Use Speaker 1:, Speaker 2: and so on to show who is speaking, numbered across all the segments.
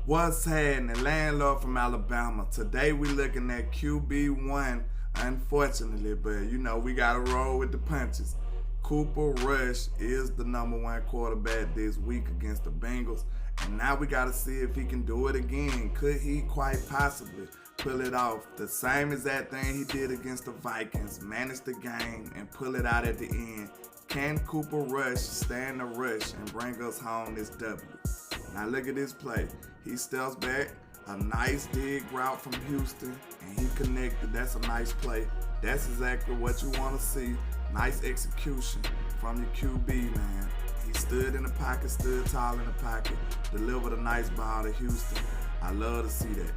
Speaker 1: What's happening? Landlord from Alabama. Today we looking at QB1, unfortunately, but we gotta roll with the punches. Cooper Rush is the #1 quarterback this week against the Bengals, and now we gotta see if he can do it again. Could he quite possibly pull it off? The same exact thing he did against the Vikings, manage the game and pull it out at the end. Can Cooper Rush stand the rush and bring us home this W? Now look at this play. He steps back, a nice dig route from Houston, and he connected. That's a nice play. That's exactly what you want to see. Nice execution from your QB, man. He stood in the pocket, stood tall in the pocket, delivered a nice ball to Houston. I love to see that.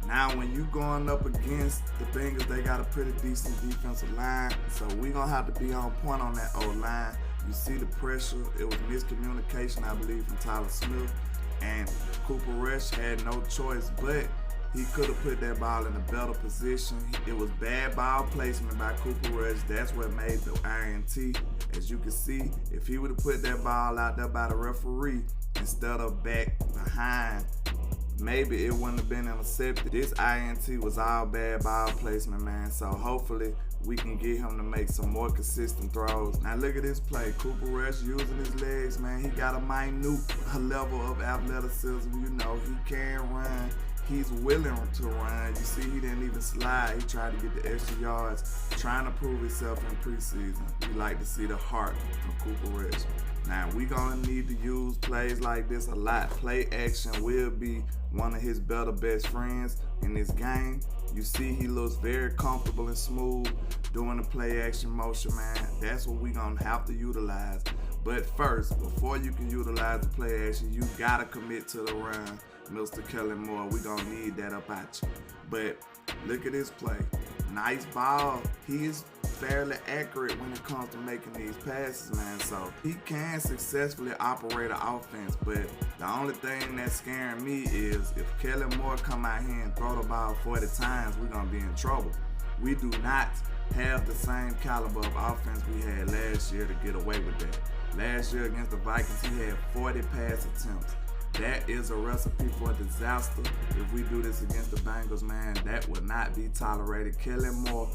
Speaker 1: Now, when you going up against the Bengals, they got a pretty decent defensive line, so we gonna have to be on point on that O-line. You see the pressure. It was miscommunication, I believe, from Tyler Smith, and Cooper Rush had no choice, but he could have put that ball in a better position. It was bad ball placement by Cooper Rush. That's what made the INT. As you can see, if he would have put that ball out there by the referee instead of back behind, maybe it wouldn't have been intercepted. This INT was all bad ball placement, man. So hopefully we can get him to make some more consistent throws. Now look at this play. Cooper Rush using his legs, man. He got a minute level of athleticism. He can run. He's willing to run. You see, he didn't even slide. He tried to get the extra yards, trying to prove himself in preseason. We like to see the heart of Cooper Rush. Now, we gonna need to use plays like this a lot. Play action will be one of his best friends in this game. You see he looks very comfortable and smooth doing the play action motion, man. That's what we gonna have to utilize. But first, before you can utilize the play action, you gotta commit to the run, Mr. Kellen Moore. We gonna need that up at you. But look at this play. Nice ball. He is fairly accurate when it comes to making these passes, man. So he can successfully operate an offense, but the only thing that's scaring me is if Kellen Moore come out here and throw the ball 40 times, we're gonna be in trouble. We do not have the same caliber of offense we had last year to get away with that. Last year against the Vikings, he had 40 pass attempts. That is a recipe for disaster. If we do this against the Bengals, man, that would not be tolerated. Kellen Moore,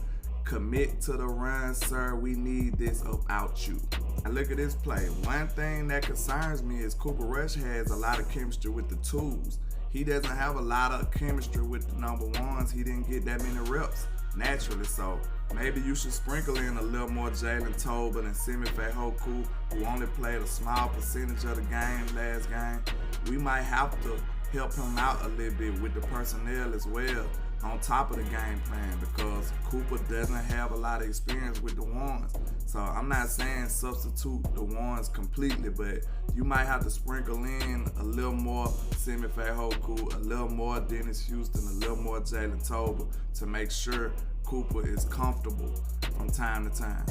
Speaker 1: commit to the run, sir. We need this up out you. Now look at this play. One thing that concerns me is Cooper Rush has a lot of chemistry with the twos. He doesn't have a lot of chemistry with the #1s. He didn't get that many reps naturally, so maybe you should sprinkle in a little more Jalen Tolbert and Simi Fehoko, who only played a small percentage of the game last game. We might have to help him out a little bit with the personnel as well on top of the game plan, because Cooper doesn't have a lot of experience with the ones. So I'm not saying substitute the ones completely, but you might have to sprinkle in a little more Simi Fehoko, a little more Dennis Houston, a little more Jalen Tolbert to make sure Cooper is comfortable from time to time.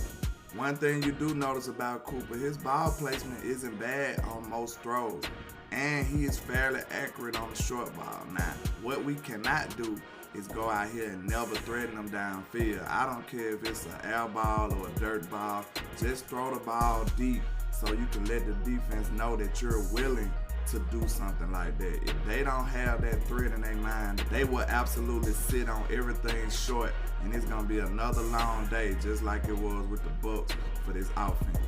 Speaker 1: One thing you do notice about Cooper, his ball placement isn't bad on most throws, and he is fairly accurate on the short ball. Now, what we cannot do is go out here and never threaten them downfield. I don't care if it's an air ball or a dirt ball. Just throw the ball deep so you can let the defense know that you're willing to do something like that. If they don't have that threat in their mind, they will absolutely sit on everything short, and it's going to be another long day, just like it was with the Bucs for this offense.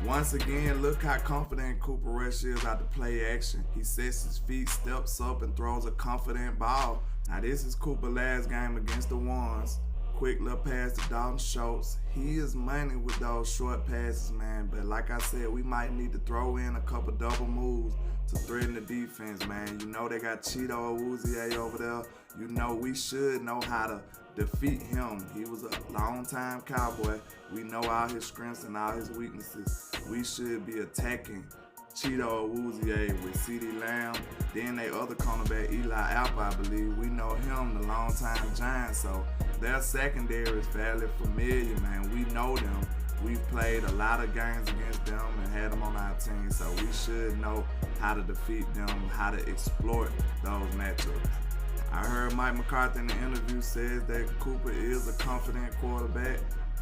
Speaker 1: Once again, look how confident Cooper Rush is out the play action. He sets his feet, steps up, and throws a confident ball. Now, this is Cooper last game against the ones. Quick little pass to Dalton Schultz. He is money with those short passes, man. But like I said, we might need to throw in a couple double moves to threaten the defense, man. They got Cheeto Awuzie over there. We should know how to defeat him. He was a long-time Cowboy. We know all his strengths and all his weaknesses. We should be attacking Cheeto Awuzie with CeeDee Lamb. Then they other cornerback, Eli Apple, I believe. We know him, the longtime Giant, so their secondary is fairly familiar, man. We know them. We've played a lot of games against them and had them on our team, so we should know how to defeat them, how to exploit those matchups. I heard Mike McCarthy in the interview says that Cooper is a confident quarterback.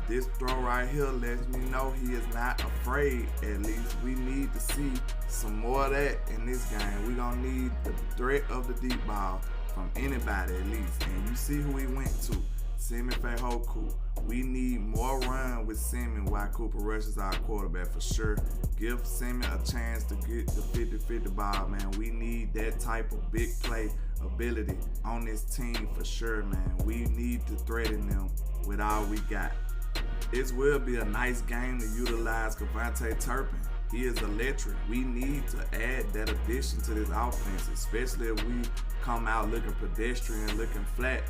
Speaker 1: This throw right here lets me know he is not afraid. At least we need to see some more of that in this game. We gonna need the threat of the deep ball from anybody at least. And you see who he went to. Simi Fehoko. We need more run with Simi while Cooper Rush is our quarterback for sure. Give Simi a chance to get the 50-50 ball, man. We need that type of big play ability on this team for sure, man. We need to threaten them with all we got. This will be a nice game to utilize Kevontae Turpin. He is electric. We need to add that addition to this offense, especially if we come out looking pedestrian, looking flat.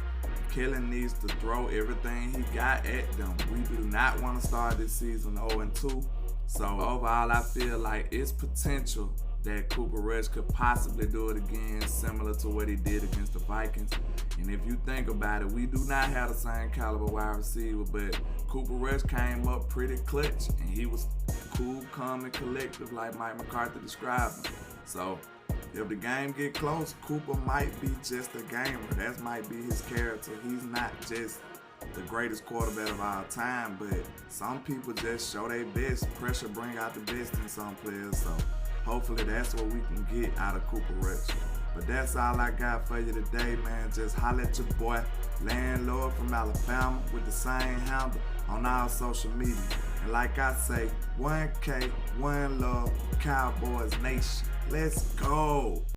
Speaker 1: Kellen needs to throw everything he got at them. We do not want to start this season 0-2. So overall, I feel like it's potential that Cooper Rush could possibly do it again, similar to what he did against the Vikings. And if you think about it, we do not have the same caliber wide receiver, but Cooper Rush came up pretty clutch, and he was cool, calm, and collective like Mike McCarthy described him. So if the game get close, Cooper might be just a gamer. That might be his character. He's not just the greatest quarterback of all time, but some people just show their best. Pressure bring out the best in some players, so hopefully that's what we can get out of Cooper Rush. But that's all I got for you today, man. Just holler at your boy, Landlord from Alabama, with the same handle on all social media. And like I say, 1K, 1 love, Cowboys Nation. Let's go.